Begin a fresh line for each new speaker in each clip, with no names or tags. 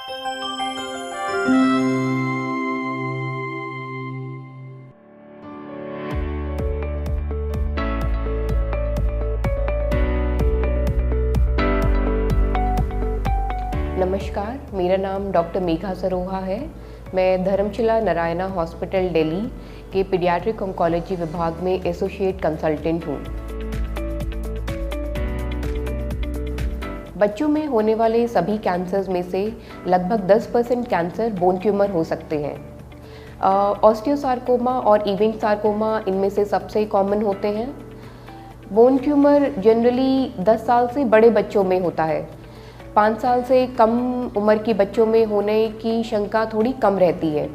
नमस्कार, मेरा नाम डॉक्टर मेघा सरोहा है। मैं धर्मशिला नारायणा हॉस्पिटल दिल्ली के पीडियाट्रिक ऑन्कोलॉजी विभाग में एसोसिएट कंसल्टेंट हूँ। बच्चों में होने वाले सभी कैंसर्स में से लगभग 10% कैंसर बोन ट्यूमर हो सकते हैं। ऑस्टियोसार्कोमा और इवेंट सार्कोमा इनमें से सबसे कॉमन होते हैं। बोन ट्यूमर जनरली 10 साल से बड़े बच्चों में होता है। 5 साल से कम उम्र के बच्चों में होने की शंका थोड़ी कम रहती है।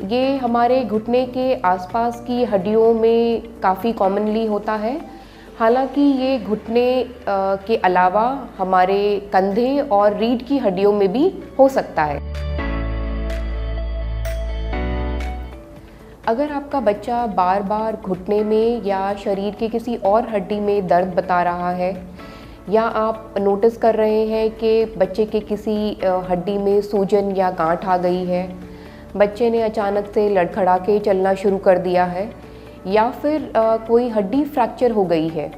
ये हमारे घुटने के आसपास की हड्डियों में काफ़ी कॉमनली होता है। हालांकि ये घुटने के अलावा हमारे कंधे और रीढ़ की हड्डियों में भी हो सकता है। अगर आपका बच्चा बार बार घुटने में या शरीर के किसी और हड्डी में दर्द बता रहा है, या आप नोटिस कर रहे हैं कि बच्चे के किसी हड्डी में सूजन या गांठ आ गई है, बच्चे ने अचानक से लड़खड़ा के चलना शुरू कर दिया है, या फिर कोई हड्डी फ्रैक्चर हो गई है,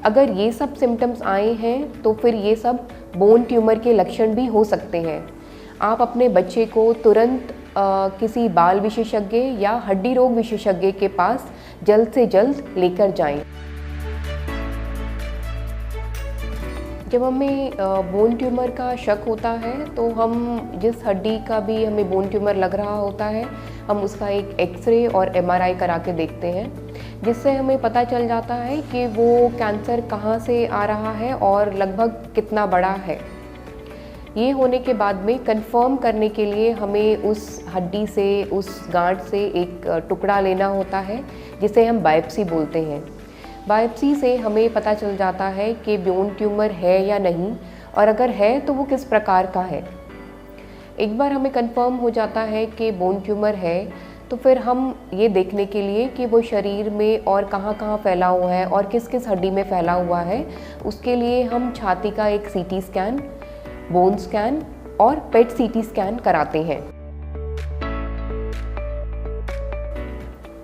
अगर ये सब सिम्टम्स आए हैं तो फिर ये सब बोन ट्यूमर के लक्षण भी हो सकते हैं। आप अपने बच्चे को तुरंत किसी बाल विशेषज्ञ या हड्डी रोग विशेषज्ञ के पास जल्द से जल्द लेकर जाएं। जब हमें बोन ट्यूमर का शक होता है तो हम जिस हड्डी का भी हमें बोन ट्यूमर लग रहा होता है, हम उसका एक एक्सरे और एमआरआई करा के देखते हैं, जिससे हमें पता चल जाता है कि वो कैंसर कहाँ से आ रहा है और लगभग कितना बड़ा है। ये होने के बाद में कंफर्म करने के लिए हमें उस हड्डी से, उस गांठ से एक टुकड़ा लेना होता है, जिसे हम बायोप्सी बोलते हैं। बायोप्सी से हमें पता चल जाता है कि बोन ट्यूमर है या नहीं, और अगर है तो वो किस प्रकार का है। एक बार हमें कंफर्म हो जाता है कि बोन ट्यूमर है, तो फिर हम ये देखने के लिए कि वो शरीर में और कहाँ कहाँ फैला हुआ है और किस किस हड्डी में फैला हुआ है, उसके लिए हम छाती का एक सीटी स्कैन, बोन स्कैन और पेट सीटी स्कैन कराते हैं।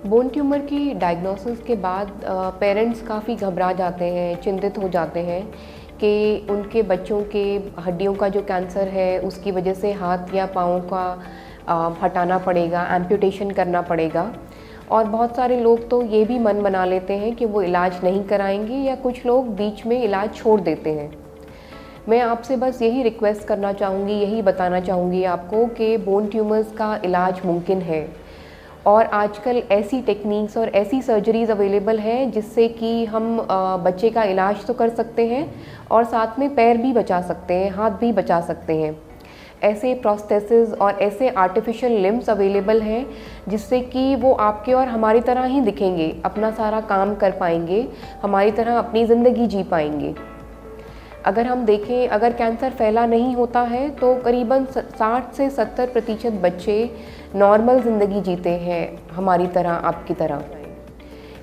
बोन ट्यूमर की डायग्नोसिस के बाद पेरेंट्स काफ़ी घबरा जाते हैं, चिंतित हो जाते हैं कि उनके बच्चों के हड्डियों का जो कैंसर है उसकी वजह से हाथ या पाँव का हटाना पड़ेगा, एम्पुटेशन करना पड़ेगा। और बहुत सारे लोग तो ये भी मन बना लेते हैं कि वो इलाज नहीं कराएंगे, या कुछ लोग बीच में इलाज छोड़ देते हैं। मैं आपसे बस यही रिक्वेस्ट करना चाहूँगी, यही बताना चाहूँगी आपको कि बोन ट्यूमर्स का इलाज मुमकिन है, और आजकल ऐसी टेक्निक्स और ऐसी सर्जरीज़ अवेलेबल हैं जिससे कि हम बच्चे का इलाज तो कर सकते हैं और साथ में पैर भी बचा सकते हैं, हाथ भी बचा सकते हैं। ऐसे प्रोस्थेसिस और ऐसे आर्टिफिशियल लिम्स अवेलेबल हैं जिससे कि वो आपके और हमारी तरह ही दिखेंगे, अपना सारा काम कर पाएंगे, हमारी तरह अपनी ज़िंदगी जी पाएंगे। अगर हम देखें, अगर कैंसर फैला नहीं होता है तो करीबन 60 से 70% बच्चे नॉर्मल ज़िंदगी जीते हैं, हमारी तरह, आपकी तरह।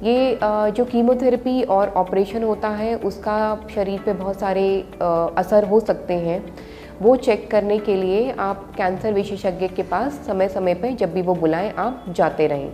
ये जो कीमोथेरेपी और ऑपरेशन होता है उसका शरीर पे बहुत सारे असर हो सकते हैं। वो चेक करने के लिए आप कैंसर विशेषज्ञ के पास समय समय पे जब भी वो बुलाएं आप जाते रहें।